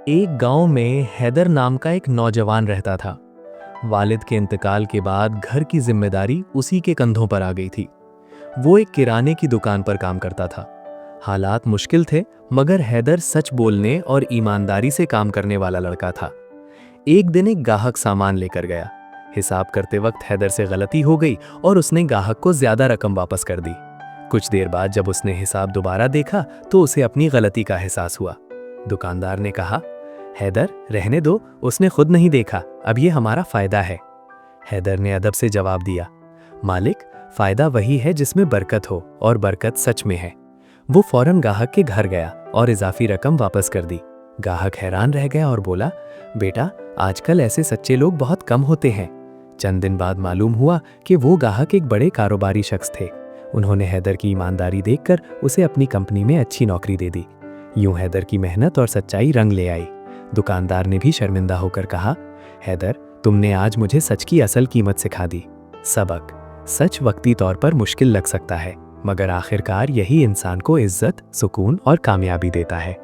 एक गांव में हैदर नाम का एक नौजवान रहता था। वालिद के इंतकाल के बाद घर की जिम्मेदारी उसी के कंधों पर आ गई थी। वो एक किराने की दुकान पर काम करता था। हालात मुश्किल थे, मगर हैदर सच बोलने और ईमानदारी से काम करने वाला लड़का था। एक दिन एक ग्राहक सामान लेकर गया। हिसाब करते वक्त हैदर से गलती हो गई और उसने ग्राहक को ज्यादा रकम वापस कर दी। कुछ देर बाद जब उसने हिसाब दोबारा देखा तो उसे अपनी गलती का एहसास हुआ। दुकानदार ने कहा, हैदर रहने दो, उसने खुद नहीं देखा, अब ये हमारा फायदा है। हैदर ने अदब से जवाब दिया, मालिक, फायदा वही है जिसमें बरकत हो, और बरकत सच में है। वो फौरन ग्राहक के घर गया और इजाफी रकम वापस कर दी। ग्राहक हैरान रह गया और बोला, बेटा, आजकल ऐसे सच्चे लोग बहुत कम होते हैं। चंद दिन बाद मालूम हुआ कि वो ग्राहक एक बड़े कारोबारी शख्स थे। उन्होंने हैदर की ईमानदारी देखकर उसे अपनी कंपनी में अच्छी नौकरी दे दी। यूं हैदर की मेहनत और सच्चाई रंग ले आई। दुकानदार ने भी शर्मिंदा होकर कहा, हैदर, तुमने आज मुझे सच की असल कीमत सिखा दी। सबक: सच वक्ती तौर पर मुश्किल लग सकता है, मगर आखिरकार यही इंसान को इज्जत, सुकून और कामयाबी देता है।